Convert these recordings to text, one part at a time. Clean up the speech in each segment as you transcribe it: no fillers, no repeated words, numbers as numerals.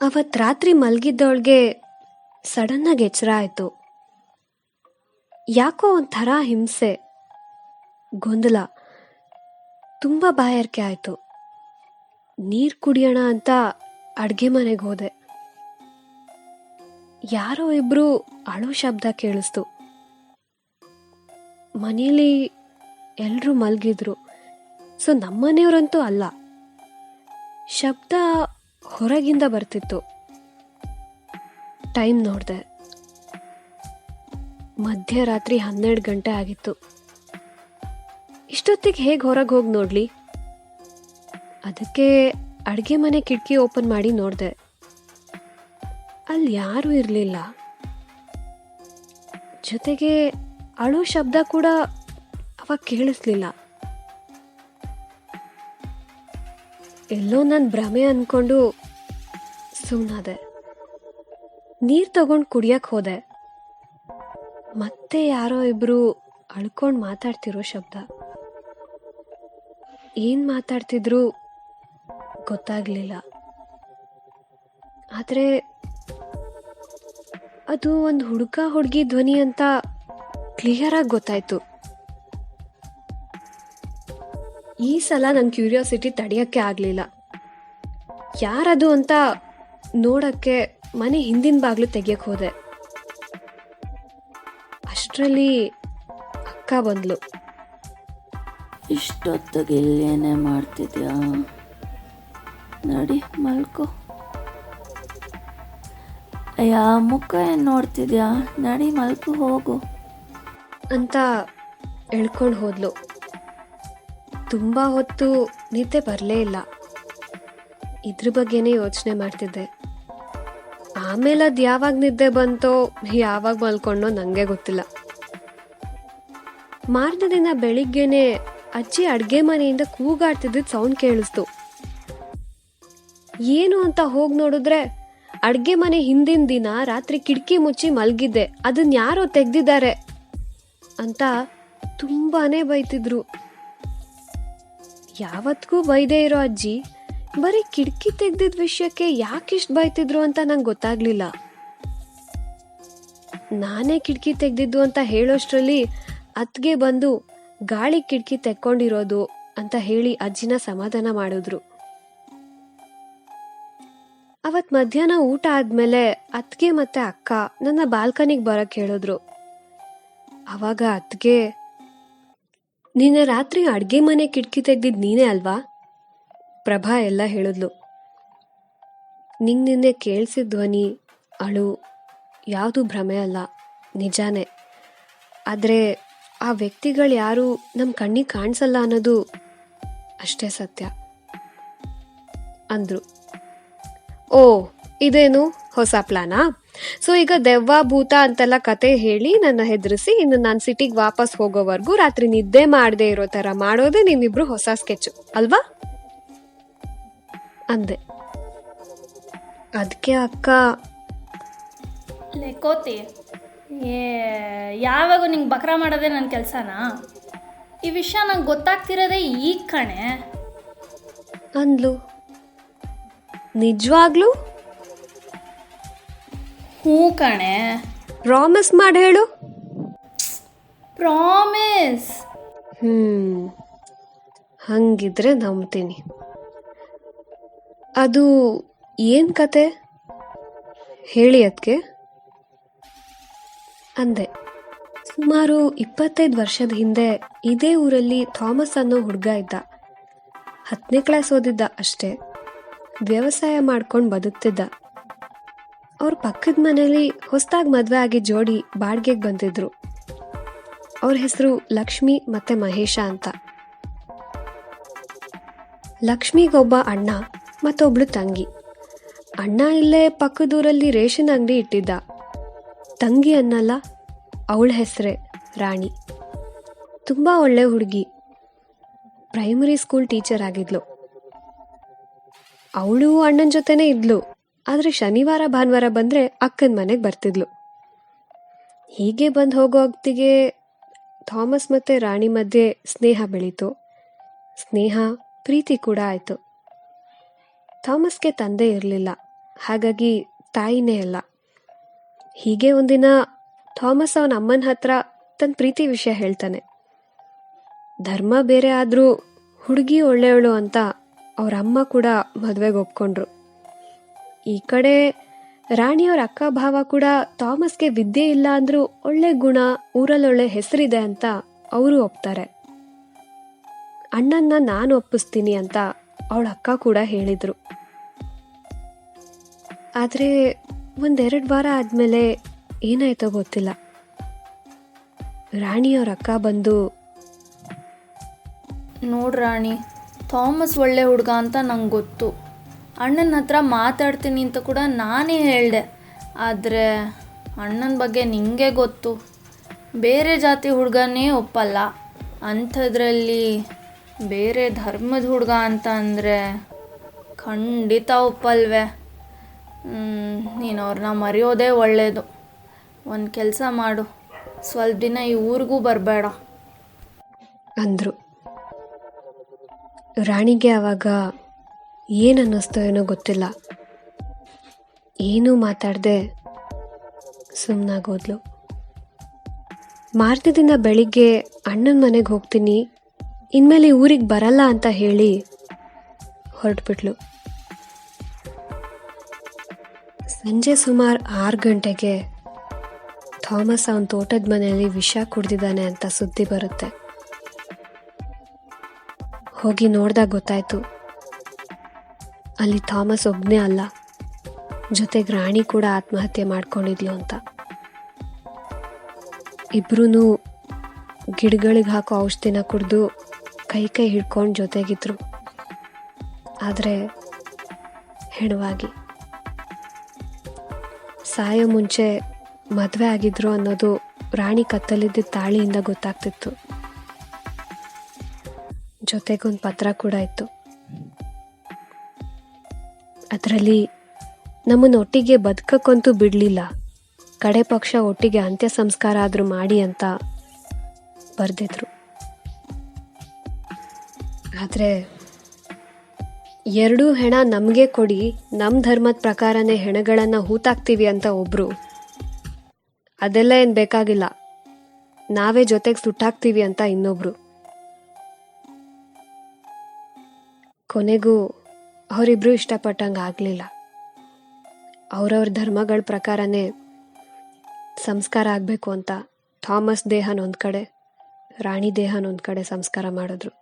ಅವತ್ತು ರಾತ್ರಿ ಮಲಗಿದ್ದವಳಿಗೆ ಸಡನ್ನಾಗಿ ಎಚ್ಚರ ಆಯಿತು. ಯಾಕೋ ಒಂಥರ ಹಿಂಸೆ, ಗೊಂದಲ, ತುಂಬ ಬಾಯಾರಿಕೆ ಆಯಿತು. ನೀರು ಕುಡಿಯೋಣ ಅಂತ ಅಡುಗೆ ಮನೆಗೆ ಹೋದೆ. ಯಾರೋ ಇಬ್ರು ಅಳೋ ಶಬ್ದ ಕೇಳಿಸ್ತು. ಮನೇಲಿ ಎಲ್ಲರೂ ಮಲಗಿದ್ರು, ಸೊ ನಮ್ಮನೆಯವರಂತೂ ಅಲ್ಲ. ಶಬ್ದ ಹೊರಗಿಂದ ಬರ್ತಿತ್ತು. ಟೈಮ್ ನೋಡಿದೆ, ಮಧ್ಯರಾತ್ರಿ 12 ಗಂಟೆ ಆಗಿತ್ತು. ಇಷ್ಟೊತ್ತಿಗೆ ಹೇಗೆ ಹೊರಗೆ ಹೋಗಿ ನೋಡ್ಲಿ? ಅದಕ್ಕೆ ಅಡುಗೆ ಮನೆ ಕಿಟಕಿ ಓಪನ್ ಮಾಡಿ ನೋಡಿದೆ. ಅಲ್ಲಿ ಯಾರೂ ಇರಲಿಲ್ಲ. ಜೊತೆಗೆ ಅಳೋ ಶಬ್ದ ಕೂಡ ಅವಾಗ ಕೇಳಿಸ್ಲಿಲ್ಲ. ಎಲ್ಲೋ ನನ್ನ ಭ್ರಮೆ ಅಂದ್ಕೊಂಡು ಸುಮ್ಮನಾದೆ. ನೀರು ತಗೊಂಡು ಕುಡಿಯಕ್ಕೆ ಹೋದೆ. ಮತ್ತೆ ಯಾರೋ ಇಬ್ರು ಅಳ್ಕೊಂಡು ಮಾತಾಡ್ತಿರೋ ಶಬ್ದ. ಏನು ಮಾತಾಡ್ತಿದ್ರು ಗೊತ್ತಾಗ್ಲಿಲ್ಲ. ಆದರೆ ಅದು ಒಂದು ಹುಡುಗಿ ಧ್ವನಿ ಅಂತ ಕ್ಲಿಯರ್ ಆಗಿ ಗೊತ್ತಾಯ್ತು. ಈ ಸಲ ನನ್ನ ಕ್ಯೂರಿಯಾಸಿಟಿ ತಡೆಯೋಕ್ಕೆ ಆಗಲಿಲ್ಲ. ಯಾರದು ಅಂತ ನೋಡೋಕ್ಕೆ ಮನೆ ಹಿಂದಿನ ಬಾಗಿಲು ತೆಗಿಯಕ್ಕೆ ಹೋದೆ. ಅಷ್ಟರಲ್ಲಿ ಅಕ್ಕ ಬಂದ್ಲು. ಇಷ್ಟೊತ್ತಿಗೆ ಇಲ್ಲೇನೇ ಮಾಡ್ತಿದ್ಯಾ? ನಡಿ ಮಲ್ಕೋ. ಅಯ್ಯ, ಮುಖ ಏನು ನೋಡ್ತಿದ್ಯಾ? ನಡಿ ಮಲ್ಕೋ, ಹೋಗು ಅಂತ ಎಳ್ಕೊಂಡು ಹೋದ್ಲು. ತುಂಬ ಹೊತ್ತು ನಿದ್ದೆ ಬರಲೇ ಇಲ್ಲ. ಇದ್ರ ಬಗ್ಗೆನೇ ಯೋಚನೆ ಮಾಡ್ತಿದ್ದೆ. ಆಮೇಲೆ ಅದು ಯಾವಾಗ ನಿದ್ದೆ ಬಂತೋ ಯಾವಾಗ ಮಲ್ಕೊಂಡೋ ನನಗೆ ಗೊತ್ತಿಲ್ಲ. ಮಾರನೇ ದಿನ ಬೆಳಿಗ್ಗೆನೆ ಅಜ್ಜಿ ಅಡುಗೆ ಮನೆಯಿಂದ ಕೂಗಾಡ್ತಿದ್ದ ಸೌಂಡ್ ಕೇಳಿಸ್ತು. ಏನು ಅಂತ ಹೋಗಿ ನೋಡಿದ್ರೆ ಅಡುಗೆ ಮನೆ ಹಿಂದಿನ ದಿನ ರಾತ್ರಿ ಕಿಟಕಿ ಮುಚ್ಚಿ ಮಲಗಿದ್ದೆ, ಅದನ್ನ ಯಾರೋ ತೆಗ್ದಿದ್ದಾರೆ ಅಂತ ತುಂಬಾನೇ ಬೈತಿದ್ರು. ಯಾವತ್ತಿಗೂ ಬೈದೇ ಇರೋ ಅಜ್ಜಿ ಬರೀ ಕಿಟಕಿ ತೆಗ್ದಿದ್ದ ವಿಷಯಕ್ಕೆ ಯಾಕಿಷ್ಟು ಬೈತಿದ್ರು ಅಂತ ನಂಗೆ ಗೊತ್ತಾಗ್ಲಿಲ್ಲ. ನಾನೇ ಕಿಟಕಿ ತೆಗ್ದಿದ್ದು ಅಂತ ಹೇಳೋಷ್ಟ್ರಲ್ಲಿ ಅತ್ಗೆ ಬಂದು ಗಾಳಿ ಕಿಟಕಿ ತೆಕ್ಕೊಂಡಿರೋದು ಅಂತ ಹೇಳಿ ಅಜ್ಜಿನ ಸಮಾಧಾನ ಮಾಡಿದ್ರು. ಅವತ್ ಮಧ್ಯಾಹ್ನ ಊಟ ಆದ್ಮೇಲೆ ಅತ್ಗೆ ಮತ್ತೆ ಅಕ್ಕ ನನ್ನ ಬಾಲ್ಕನಿಗೆ ಬರಕ್ ಹೇಳಿದ್ರು. ಅವಾಗ ಅತ್ಗೆ, ನಿನ್ನೆ ರಾತ್ರಿ ಅಡ್ಗೆ ಮನೆ ಕಿಟಕಿ ತೆಗ್ದಿದ್ ನೀನೇ ಅಲ್ವಾ? ಪ್ರಭಾ ಎಲ್ಲ ಹೇಳಿದ್ಲು. ನಿನ್ನೆ ಕೇಳಿಸಿದ ಧ್ವನಿ, ಅಳು ಯಾವುದು ಭ್ರಮೆ ಅಲ್ಲ, ನಿಜಾನೇ. ಆದರೆ ಆ ವ್ಯಕ್ತಿಗಳು ಯಾರು ನಮ್ಮ ಕಣ್ಣಿಗೆ ಕಾಣಿಸಲ್ಲ ಅನ್ನೋದು ಅಷ್ಟೇ ಸತ್ಯ ಅಂದ್ರು. ಓ, ಇದೇನು ಹೊಸ ಪ್ಲಾನಾ? ಸೊ ಈಗ ದೆವ್ವ ಭೂತ ಅಂತೆಲ್ಲ ಕತೆ ಹೇಳಿ ನನ್ನ ಹೆದರಿಸಿ ಇನ್ನು ನಾನು ಸಿಟಿಗೆ ವಾಪಸ್ ಹೋಗೋವರೆಗೂ ರಾತ್ರಿ ನಿದ್ದೆ ಮಾಡದೆ ಇರೋ ಥರ ಮಾಡೋದೇ ನಿಮ್ಮಿಬ್ರು ಹೊಸ ಸ್ಕೆಚ್ ಅಲ್ವಾ ಅಂದೆ. ಅದಕ್ಕೆ ಅಕ್ಕ, ಲೆಕ್ಕೋತಿ, ಯಾವಾಗ ನಿಂಗೆ ಬಕ್ರ ಮಾಡೋದೇ ನನ್ನ ಕೆಲಸನಾ? ಈ ವಿಷಯ ನಂಗೆ ಗೊತ್ತಾಗ್ತಿರೋದೇ ಈಗ ಕಣೆ ಅಂದ್ಲು. ನಿಜವಾಗ್ಲೂ? ಹ್ಞೂ ಕಣೆ. ಪ್ರಾಮಿಸ್ ಮಾಡಿ ಹೇಳು. ಪ್ರಾಮಿಸ್. ಹಂಗಿದ್ರೆ ನಂಬ್ತೀನಿ. ಅದು ಏನ್ ಕತೆ ಹೇಳಿ ಅದಕ್ಕೆ ಅಂದೆ. ಸುಮಾರು 25 ವರ್ಷದ ಹಿಂದೆ ಇದೇ ಊರಲ್ಲಿ ಥಾಮಸ್ ಅನ್ನೋ ಹುಡುಗ ಇದ್ದ. 10ನೇ ಕ್ಲಾಸ್ ಓದಿದ್ದ ಅಷ್ಟೇ. ವ್ಯವಸಾಯ ಮಾಡ್ಕೊಂಡು ಬದುಕ್ತಿದ್ದ. ಅವ್ರ ಪಕ್ಕದ ಮನೇಲಿ ಹೊಸದಾಗಿ ಮದುವೆ ಆಗಿ ಜೋಡಿ ಬಾಡಿಗೆಗೆ ಬಂದಿದ್ರು. ಅವ್ರ ಹೆಸರು ಲಕ್ಷ್ಮಿ ಮತ್ತೆ ಮಹೇಶ ಅಂತ. ಲಕ್ಷ್ಮಿಗೊಬ್ಬ ಅಣ್ಣ ಮತ್ತೊಬ್ಳು ತಂಗಿ. ಅಣ್ಣ ಇಲ್ಲೇ ಪಕ್ಕದೂರಲ್ಲಿ ರೇಷನ್ ಅಂಗಡಿ ಇಟ್ಟಿದ್ದ. ತಂಗಿ ಅನ್ನಲ್ಲ, ಅವಳ ಹೆಸರೇ ರಾಣಿ. ತುಂಬ ಒಳ್ಳೆ ಹುಡುಗಿ. ಪ್ರೈಮರಿ ಸ್ಕೂಲ್ ಟೀಚರ್ ಆಗಿದ್ಲು. ಅವಳು ಅಣ್ಣನ ಜೊತೆನೇ ಇದ್ಲು. ಆದರೆ ಶನಿವಾರ ಭಾನುವಾರ ಬಂದರೆ ಅಕ್ಕನ ಮನೆಗೆ ಬರ್ತಿದ್ಲು. ಹೀಗೆ ಬಂದು ಹೋಗೋ ಹೊತ್ತಿಗೆ ಥಾಮಸ್ ಮತ್ತು ರಾಣಿ ಮಧ್ಯೆ ಸ್ನೇಹ ಬೆಳೀತು. ಸ್ನೇಹ ಪ್ರೀತಿ ಕೂಡ ಆಯಿತು. ಥಾಮಸ್ಗೆ ತಂದೆ ಇರಲಿಲ್ಲ. ಹಾಗಾಗಿ ತಾಯಿನೇ ಅಲ್ಲ. ಹೀಗೆ ಒಂದಿನ ಥಾಮಸ್ ಅವನ ಅಮ್ಮನ ಹತ್ರ ತನ್ನ ಪ್ರೀತಿ ವಿಷಯ ಹೇಳ್ತಾನೆ. ಧರ್ಮ ಬೇರೆ ಆದರೂ ಹುಡುಗಿ ಒಳ್ಳೆಯವಳು ಅಂತ ಅವ್ರ ಅಮ್ಮ ಕೂಡ ಮದುವೆಗೆ ಒಪ್ಕೊಂಡ್ರು. ಈ ಕಡೆ ರಾಣಿಯವ್ರ ಅಕ್ಕ ಭಾವ ಕೂಡ ಥಾಮಸ್ಗೆ ವಿದ್ಯೆ ಇಲ್ಲ ಅಂದ್ರೂ ಒಳ್ಳೆ ಗುಣ, ಊರಲ್ಲೊಳ್ಳೆ ಹೆಸರಿದೆ ಅಂತ ಅವರು ಒಪ್ತಾರೆ. ಅಣ್ಣನ್ನ ನಾನು ಒಪ್ಪಿಸ್ತೀನಿ ಅಂತ ಅವಳ ಅಕ್ಕ ಕೂಡ ಹೇಳಿದ್ರು. ಆದರೆ 1-2 ವಾರ ಆದಮೇಲೆ ಏನಾಯ್ತೋ ಗೊತ್ತಿಲ್ಲ. ರಾಣಿಯವ್ರ ಅಕ್ಕ ಬಂದು, ನೋಡು ರಾಣಿ, ಥಾಮಸ್ ಒಳ್ಳೆ ಹುಡುಗ ಅಂತ ನಂಗೆ ಗೊತ್ತು. ಅಣ್ಣನ ಹತ್ರ ಮಾತಾಡ್ತೀನಿ ಅಂತ ಕೂಡ ನಾನೇ ಹೇಳಿದೆ. ಆದರೆ ಅಣ್ಣನ ಬಗ್ಗೆ ನಿಂಗೆ ಗೊತ್ತು, ಬೇರೆ ಜಾತಿ ಹುಡುಗನೇ ಒಪ್ಪಲ್ಲ. ಅಂಥದ್ರಲ್ಲಿ ಬೇರೆ ಧರ್ಮದ ಹುಡುಗ ಅಂತ ಅಂದರೆ ಖಂಡಿತ ಒಪ್ಪಲ್ವೇ. ನೀನು ಅವ್ರನ್ನ ಮರೆಯೋದೇ ಒಳ್ಳೆಯದು. ಒಂದು ಕೆಲಸ ಮಾಡು, ಸ್ವಲ್ಪ ದಿನ ಈ ಊರಿಗೂ ಬರಬೇಡ ಅಂದರು. ರಾಣಿಗೆ ಆವಾಗ ಏನನ್ನಿಸ್ತೋ ಏನೋ ಗೊತ್ತಿಲ್ಲ. ಏನೂ ಮಾತಾಡದೆ ಸುಮ್ಮನಾಗೋದ್ಲು. ಮಾರನೇ ದಿನ ಬೆಳಿಗ್ಗೆ ಅಣ್ಣನ ಮನೆಗೆ ಹೋಗ್ತೀನಿ, ಇನ್ಮೇಲೆ ಊರಿಗೆ ಬರಲ್ಲ ಅಂತ ಹೇಳಿ ಹೊರಟ್ಬಿಟ್ಲು. ಸಂಜೆ ಸುಮಾರು 6 ಗಂಟೆಗೆ ಥಾಮಸ್ ಅವನ ತೋಟದ ಮನೆಯಲ್ಲಿ ವಿಷ ಕುಡ್ದಿದ್ದಾನೆ ಅಂತ ಸುದ್ದಿ ಬರುತ್ತೆ. ಹೋಗಿ ನೋಡ್ದಾಗ ಗೊತ್ತಾಯ್ತು, ಅಲ್ಲಿ ಥಾಮಸ್ ಒಬ್ಬನೇ ಅಲ್ಲ, ಜೊತೆಗೆ ರಾಣಿ ಕೂಡ ಆತ್ಮಹತ್ಯೆ ಮಾಡ್ಕೊಂಡಿದ್ಲು ಅಂತ. ಇಬ್ರೂ ಗಿಡಗಳಿಗೆ ಹಾಕೋ ಔಷಧಿನ ಕುಡಿದು ಕೈ ಹಿಡ್ಕೊಂಡು ಜೊತೆಗಿದ್ರು. ಆದರೆ ಹೆಣವಾಗಿ ಸಾಯೋ ಮುಂಚೆ ಮದುವೆ ಆಗಿದ್ರು ಅನ್ನೋದು ರಾಣಿ ಕತ್ತಲಿದ್ದ ತಾಳಿಯಿಂದ ಗೊತ್ತಾಗ್ತಿತ್ತು. ಜೊತೆಗೊಂದು ಪತ್ರ ಕೂಡ ಇತ್ತು. ಅದರಲ್ಲಿ ನಮ್ಮನ್ನು ಒಟ್ಟಿಗೆ ಬದುಕಕ್ಕಂತೂ ಬಿಡಲಿಲ್ಲ, ಕಡೆ ಪಕ್ಷ ಒಟ್ಟಿಗೆ ಅಂತ್ಯ ಸಂಸ್ಕಾರ ಆದರೂ ಮಾಡಿ ಅಂತ ಬರೆದಿದ್ರು. ಆದರೆ 2 ಹೆಣ ನಮಗೆ ಕೊಡಿ, ನಮ್ಮ ಧರ್ಮದ ಪ್ರಕಾರನೇ ಹೆಣಗಳನ್ನು ಹೂತಾಕ್ತೀವಿ ಅಂತ ಒಬ್ರು, ಅದೆಲ್ಲ ಏನು ಬೇಕಾಗಿಲ್ಲ, ನಾವೇ ಜೊತೆಗೆ ಸುಟ್ಟಾಕ್ತೀವಿ ಅಂತ ಇನ್ನೊಬ್ರು. ಕೊನೆಗೂ ಅವರಿಬ್ರು ಇಷ್ಟಪಟ್ಟಂಗೆ ಆಗಲಿಲ್ಲ. ಅವ್ರವ್ರ ಧರ್ಮಗಳ ಪ್ರಕಾರನೇ ಸಂಸ್ಕಾರ ಆಗಬೇಕು ಅಂತ ಥಾಮಸ್ ದೇಹನೊಂದು ಕಡೆ, ರಾಣಿ ದೇಹನೊಂದು ಕಡೆ ಸಂಸ್ಕಾರ ಮಾಡಿದ್ರು.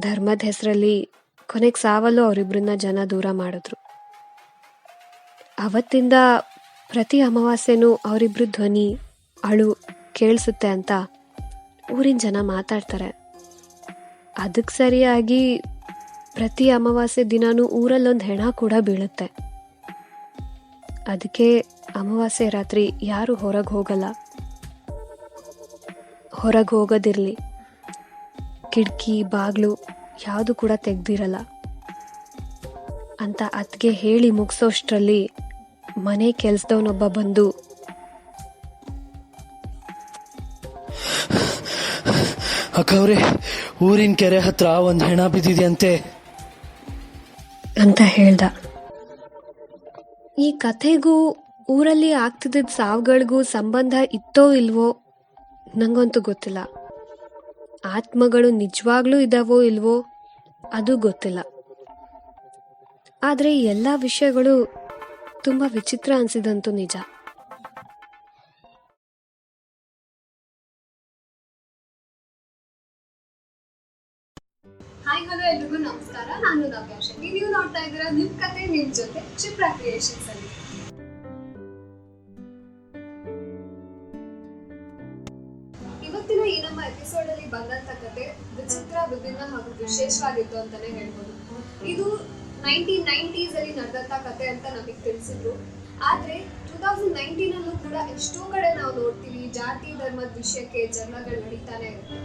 ಧರ್ಮದ ಹೆಸರಲ್ಲಿ ಕೊನೆಗೆ ಸಾವಲ್ಲೂ ಅವರಿಬ್ಬರನ್ನ ಜನ ದೂರ ಮಾಡಿದ್ರು. ಅವತ್ತಿಂದ ಪ್ರತಿ ಅಮಾವಾಸ್ಯೆನೂ ಅವರಿಬ್ರು ಧ್ವನಿ, ಅಳು ಕೇಳಿಸುತ್ತೆ ಅಂತ ಊರಿನ ಜನ ಮಾತಾಡ್ತಾರೆ. ಅದಕ್ಕೆ ಸರಿಯಾಗಿ ಪ್ರತಿ ಅಮಾವಾಸ್ಯೆ ದಿನಾನೂ ಊರಲ್ಲೊಂದು ಹೆಣ ಕೂಡ ಬೀಳುತ್ತೆ. ಅದಕ್ಕೆ ಅಮಾವಾಸ್ಯೆ ರಾತ್ರಿ ಯಾರು ಹೊರಗೆ ಹೋಗಲ್ಲ. ಹೊರಗೆ ಹೋಗೋದಿರಲಿ, ಕಿಟಕಿ ಬಾಗಿಲು ಯಾವುದು ಕೂಡ ತೆಗ್ದಿರಲ್ಲ ಅಂತ ಅತ್ತಿಗೆ ಹೇಳಿ ಮುಗಿಸೋಷ್ಟರಲ್ಲಿ ಮನೆ ಕೆಲಸದವನೊಬ್ಬ ಬಂದು, ಅಕ್ಕವ್ರೆ, ಊರಿನ ಕೆರೆ ಹತ್ರ ಒಂದು ಹೆಣ ಬಿದ್ದಿದೆಯಂತೆ ಅಂತ ಹೇಳ್ದ. ಈ ಕಥೆಗೂ ಊರಲ್ಲಿ ಆಗ್ತಿದ್ದ ಸಾವುಗಳಿಗೂ ಸಂಬಂಧ ಇತ್ತೋ ಇಲ್ವೋ ನಂಗಂತೂ ಗೊತ್ತಿಲ್ಲ. ಆತ್ಮಗಳು ನಿಜವಾಗ್ಲೂ ಇದಾವೋ ಇಲ್ವೋ ಅದು ಗೊತ್ತಿಲ್ಲ. ಆದರೆ ಎಲ್ಲ ವಿಷಯಗಳು ತುಂಬ ವಿಚಿತ್ರ ಅನಿಸಿದಂತೂ ನಿಜ. ಹಾಯ್ ಹಲೋ ಎಲ್ರಿಗೂ ನಮಸ್ಕಾರ. ನಾನು ನವ್ಯ ಶೆಟ್ಟಿ. ನೀವು ನೋಡ್ತಾ ಇದ್ದೀರಾ ನಿಮ್ ಕತೆ ನಿಮ್ ಜೊತೆ ಕ್ಷಿಪ್ರ ಕ್ರಿಯೇಷನ್ಸ್ ಅಲ್ಲಿ. ಇವತ್ತಿನ ಈ ನಮ್ಮ ಎಪಿಸೋಡ್ ಅಲ್ಲಿ ಬಂದಂತ ಕತೆ ವಿಚಿತ್ರ, ವಿಭಿನ್ನ ಹಾಗೂ ವಿಶೇಷವಾಗಿತ್ತು ಅಂತಾನೆ ಹೇಳ್ಬೋದು. ಇದು 1990s ಅಲ್ಲಿ ನಡೆದಂತ ಕತೆ ಅಂತ ನಮಗೆ ತಿಳಿಸಿದ್ರು. ಆದ್ರೆ 2019 ಅಲ್ಲೂ ಕೂಡ ಎಷ್ಟೋ ಕಡೆ ನಾವು ನೋಡ್ತೀವಿ ಜಾತಿ ಧರ್ಮದ ವಿಷಯಕ್ಕೆ ಜಗಳಗಳು ನಡೀತಾನೆ ಇರುತ್ತೆ.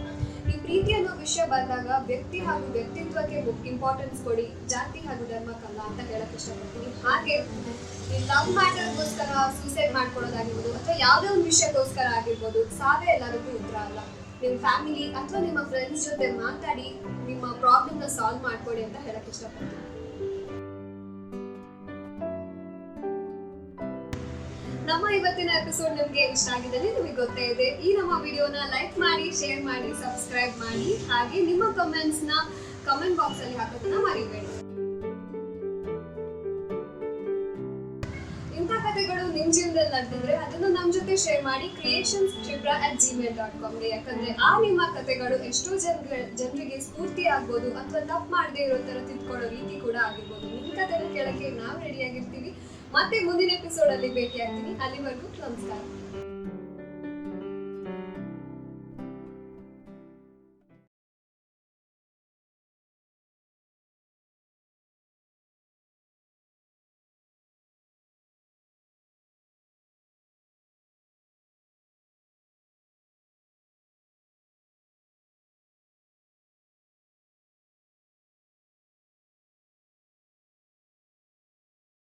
ಈ ಪ್ರೀತಿ ಅನ್ನೋ ವಿಷಯ ಬಂದಾಗ ವ್ಯಕ್ತಿ ಹಾಗೂ ವ್ಯಕ್ತಿತ್ವಕ್ಕೆ ಇಂಪಾರ್ಟೆನ್ಸ್ ಕೊಡಿ, ಜಾತಿ ಹಾಗೂ ಧರ್ಮಕ್ಕಲ್ಲ ಅಂತ ಹೇಳಕ್ ಇಷ್ಟಪಡ್ತೀನಿ. ಹಾಗೆ ಈ ಲವ್ ಮ್ಯಾಟರ್ಗೋಸ್ಕರ ಸೂಸೈಡ್ ಮಾಡ್ಕೊಳ್ಳೋದಾಗಿರ್ಬೋದು ಅಥವಾ ಯಾವುದೇ ಒಂದು ವಿಷಯಕ್ಕೋಸ್ಕರ ಆಗಿರ್ಬೋದು, ಸಾವೇ ಎಲ್ಲರಿಗೂ ಉತ್ತರ ಅಲ್ಲ. ನಿಮ್ಮ ಫ್ಯಾಮಿಲಿ ಅಥವಾ ನಿಮ್ಮ ಫ್ರೆಂಡ್ಸ್ ಜೊತೆ ಮಾತಾಡಿ ನಿಮ್ಮ ಪ್ರಾಬ್ಲಮ್ನ ಸಾಲ್ವ್ ಮಾಡ್ಕೊಡಿ ಅಂತ ಹೇಳಕ್ ಇಷ್ಟಪಡ್ತೀನಿ. ನಮ್ಮ ಇವತ್ತಿನ ಎಪಿಸೋಡ್ ನಿಮ್ಗೆ ಇಷ್ಟ ಆಗಿದ್ದಲ್ಲಿ ನಿಮಗೆ ಗೊತ್ತೇ ಇದೆ, ಈ ನಮ್ಮ ವಿಡಿಯೋನ ಲೈಕ್ ಮಾಡಿ, ಶೇರ್ ಮಾಡಿ, ಸಬ್ಸ್ಕ್ರೈಬ್ ಮಾಡಿ, ಹಾಗೆ ನಿಮ್ಮ ಕಮೆಂಟ್ಸ್ ನ ಕಮೆಂಟ್ ಬಾಕ್ಸ್ ಅಲ್ಲಿ ಹಾಕೋದನ್ನ ಮರಿಬೇಡಿ. ಇಂಥ ಕಥೆಗಳು ನಿಮ್ ಜೀವನದಲ್ಲಿ ನಡೆದಿದ್ರೆ ಅದನ್ನು ನಮ್ಮ ಜೊತೆ ಶೇರ್ ಮಾಡಿ creationstripra@gmail.com ಗೆ. ಯಾಕಂದ್ರೆ ನಿಮ್ಮ ಕಥೆಗಳು ಎಷ್ಟೋ ಜನರಿಗೆ ಸ್ಫೂರ್ತಿ ಆಗ್ಬೋದು, ಅಥವಾ ತಪ್ಪು ಮಾಡದೇ ಇರೋ ತರ ತಿದ್ಕೊಳ್ಳೋ ರೀತಿ ಕೂಡ ಆಗಿರ್ಬೋದು. ನಿಮ್ ಕಥೆನ ಕೇಳಕ್ಕೆ ನಾವು ರೆಡಿ ಆಗಿರ್ತೀವಿ. ಮತ್ತೆ ಮುಂದಿನ ಎಪಿಸೋಡ್ ಅಲ್ಲಿ ಭೇಟಿ ಆಗ್ತೀನಿ. ಅಲ್ಲಿವರೆಗೂ ನಮಸ್ಕಾರ.